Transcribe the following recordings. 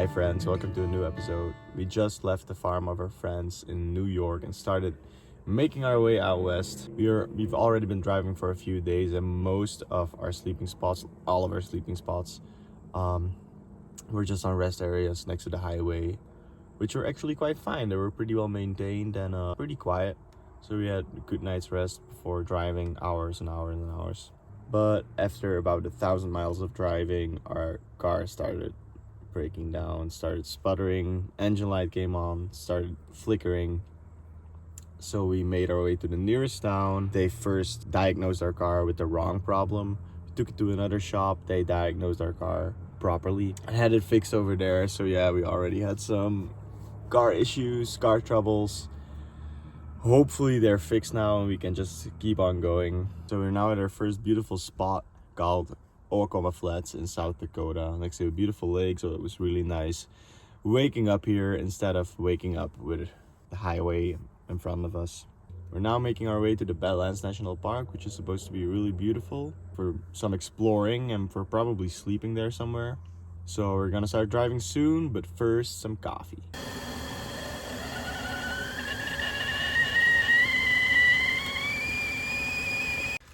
Hi friends, welcome to a new episode. We just left the farm of our friends in New York and started making our way out west. We've already been driving for a few days, and most of our sleeping spots, all of our sleeping spots, were just on rest areas next to the highway, which were actually quite fine. They were pretty well maintained and pretty quiet, so we had a good night's rest before driving hours and hours and hours. But after about 1,000 miles of driving, our car started breaking down, started sputtering, engine light came on, started flickering. So we made our way to the nearest town. They first diagnosed our car with the wrong problem. We took it to another shop. They diagnosed our car properly. I had it fixed over there. So yeah, we already had some car issues, car troubles. Hopefully they're fixed now and we can just keep on going. So we're now at our first beautiful spot called Oklahoma Flats in South Dakota, next to a beautiful lake. So it was really nice waking up here instead of waking up with the highway in front of us. We're now making our way to the Badlands National Park, which is supposed to be really beautiful for some exploring and for probably sleeping there somewhere. So we're gonna start driving soon, but first some coffee.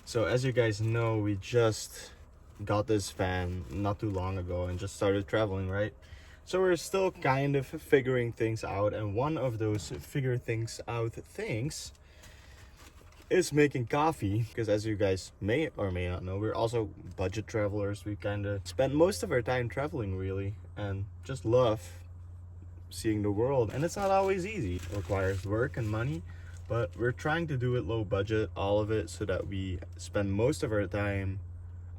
So as you guys know, we just got this van not too long ago and just started traveling, right? So we're still kind of figuring things out, and one of those figure things out things is making coffee, because as you guys may or may not know, we're also budget travelers. We kind of spend most of our time traveling really and just love seeing the world, and it's not always easy. It requires work and money, but we're trying to do it low budget, all of it, so that we spend most of our time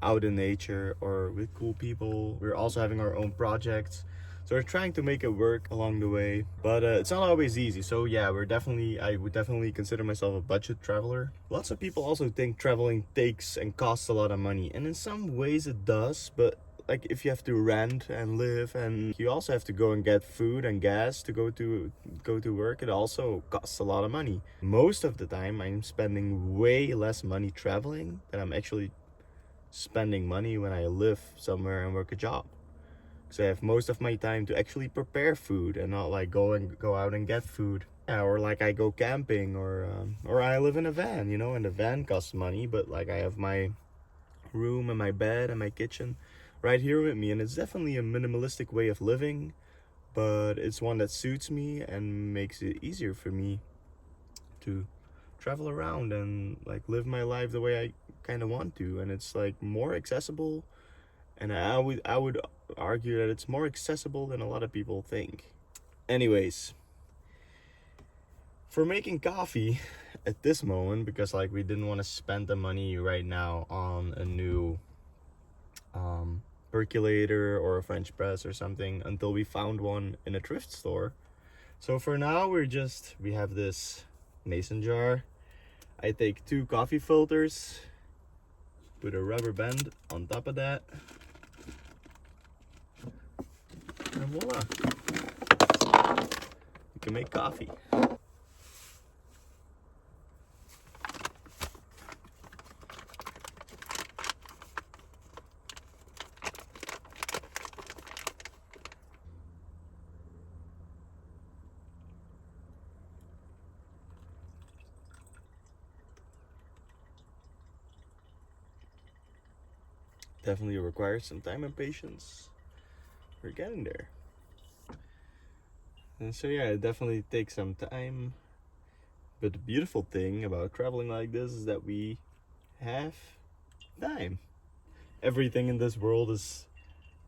out in nature or with cool people. We're also having our own projects, so we're trying to make it work along the way, but it's not always easy. So yeah, I would definitely consider myself a budget traveler. Lots of people also think traveling takes and costs a lot of money, and in some ways it does, but like if you have to rent and live, and you also have to go and get food and gas to go to work, it also costs a lot of money. Most of the time I'm spending way less money traveling than I'm actually spending money when I live somewhere and work a job. So I have most of my time to actually prepare food and not like go out and get food. Yeah, or like I go camping, or I live in a van, and the van costs money, but like I have my room and my bed and my kitchen right here with me, and it's definitely a minimalistic way of living, but it's one that suits me and makes it easier for me to travel around and like live my life the way I kind of want to. And it's like more accessible, and I would argue that it's more accessible than a lot of people think. Anyways, for making coffee at this moment, because like we didn't want to spend the money right now on a new percolator or a French press or something until we found one in a thrift store. So for now we have this mason jar. I take 2 coffee filters, put a rubber band on top of that, and voila, you can make coffee. Definitely requires some time and patience. We're getting there. And so yeah, it definitely takes some time. But the beautiful thing about traveling like this is that we have time. Everything in this world is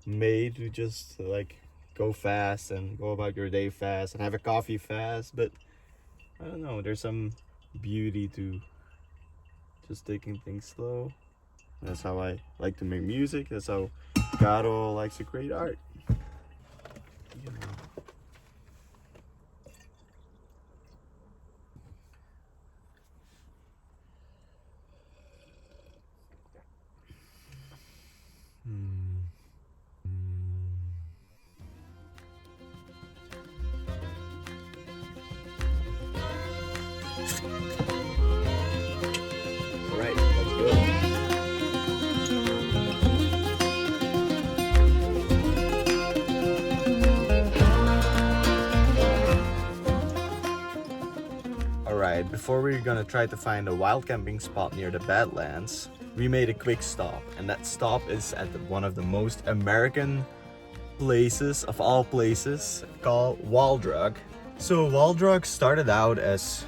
made to just like go fast and go about your day fast and have a coffee fast. But I don't know, there's some beauty to just taking things slow. That's how I like to make music. That's how Gato likes to create art. All right, let's go. before we're gonna try to find a wild camping spot near the Badlands, we made a quick stop, and that stop is at one of the most American places of all places, called Walldrug. So Walldrug started out as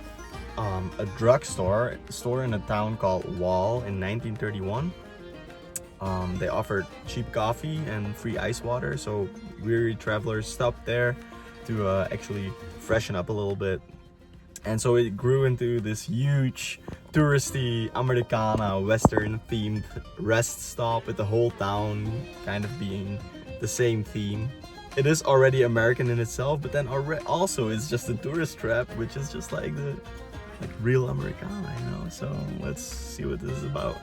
a drugstore in a town called Wall in 1931. They offered cheap coffee and free ice water, so weary travelers stopped there to actually freshen up a little bit. And so it grew into this huge touristy Americana Western themed rest stop, with the whole town kind of being the same theme. It is already American in itself, but then also it's just a tourist trap, which is just like the real Americana, you know. So let's see what this is about.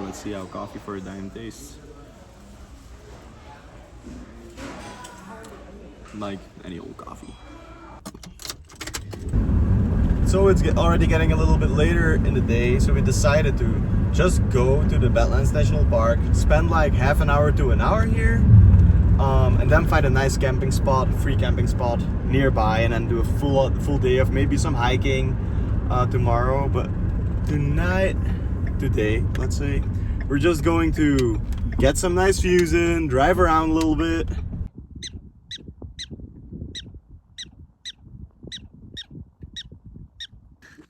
Let's see how coffee for a dime tastes. Like any old coffee. So it's already getting a little bit later in the day, so we decided to just go to the Badlands National Park, spend like half an hour to an hour here, and then find a nice camping spot, free camping spot nearby, and then do a full day of maybe some hiking tomorrow. But today, let's say, we're just going to get some nice views in, drive around a little bit.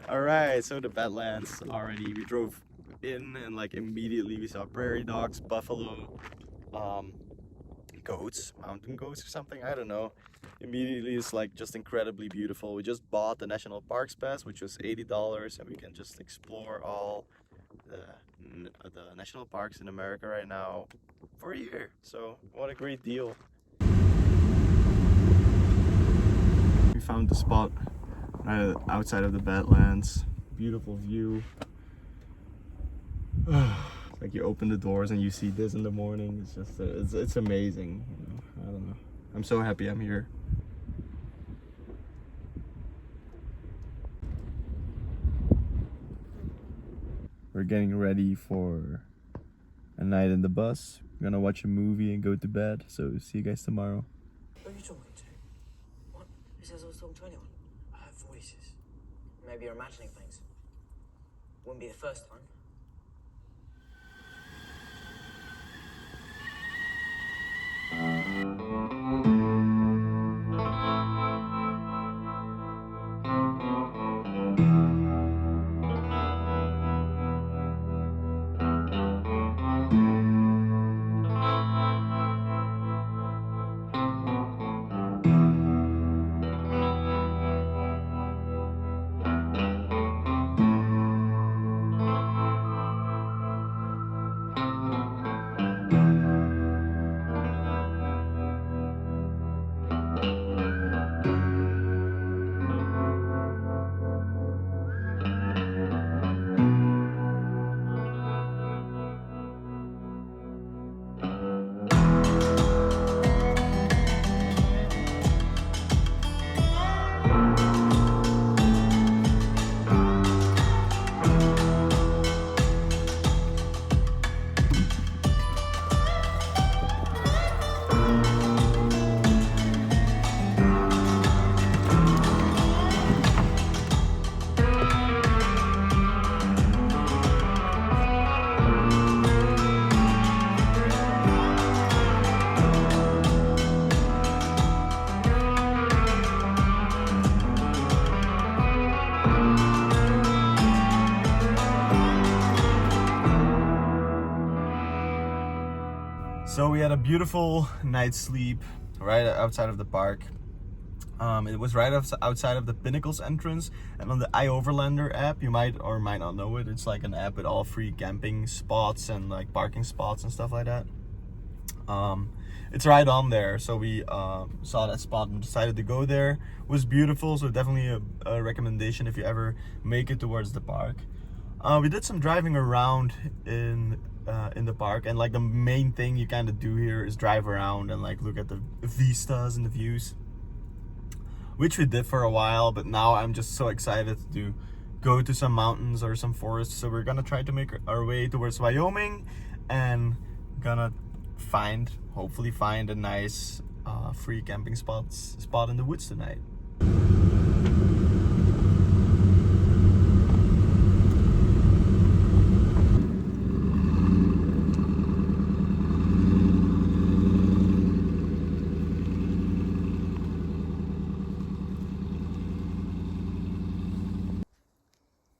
Alright, so the Badlands already, we drove in and like immediately we saw prairie dogs, buffalo, goats, mountain goats or something, I don't know. Immediately it's like just incredibly beautiful. We just bought the National Parks Pass, which was $80, and we can just explore all the national parks in America right now for a year. So what a great deal. We found the spot right outside of the Badlands. Beautiful view. Like you open the doors and you see this in the morning. It's just it's amazing, you know? I don't know, I'm so happy I'm here. We're getting ready for a night in the bus. We're gonna watch a movie and go to bed. So see you guys tomorrow. Who are you talking to? What? Who says I was talking to anyone? I heard voices. Maybe you're imagining things. Wouldn't be the first time. So we had a beautiful night's sleep right outside of the park. It was right outside of the Pinnacles entrance, and on the iOverlander app, you might or might not know it, it's like an app with all free camping spots and like parking spots and stuff like that. It's right on there, so we saw that spot and decided to go there. It was beautiful, so definitely a recommendation if you ever make it towards the park. We did some driving around in in the park, and like the main thing you kind of do here is drive around and like look at the vistas and the views, which we did for a while. But now I'm just so excited to go to some mountains or some forests. So we're gonna try to make our way towards Wyoming and gonna hopefully find a nice free camping spot in the woods tonight.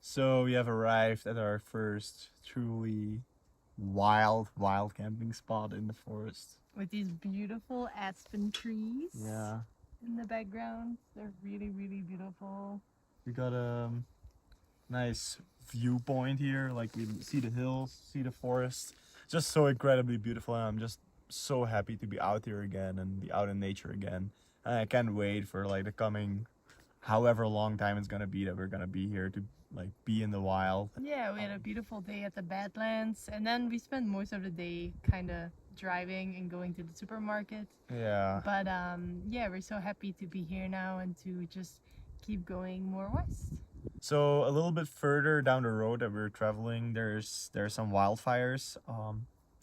So we have arrived at our first truly wild camping spot in the forest. With these beautiful aspen trees Yeah. in the background. They're really, really beautiful. We got a nice viewpoint here. Like we see the hills, see the forest. Just so incredibly beautiful, and I'm just so happy to be out here again and be out in nature again. And I can't wait for like the coming however long time it's gonna be that we're gonna be here to like be in the wild. Yeah, we had a beautiful day at the Badlands, and then we spent most of the day kind of driving and going to the supermarket. Yeah. But yeah, we're so happy to be here now and to just keep going more west. So a little bit further down the road that we're traveling, there's some wildfires,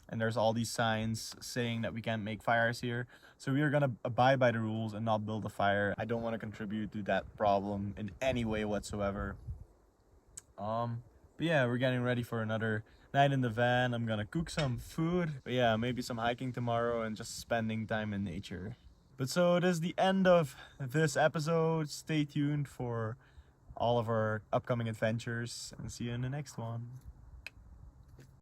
and there's all these signs saying that we can't make fires here. So we are gonna abide by the rules and not build a fire. I don't want to contribute to that problem in any way whatsoever. But yeah, we're getting ready for another night in the van. I'm gonna cook some food. But yeah, maybe some hiking tomorrow and just spending time in nature. But so it is the end of this episode. Stay tuned for all of our upcoming adventures and see you in the next one.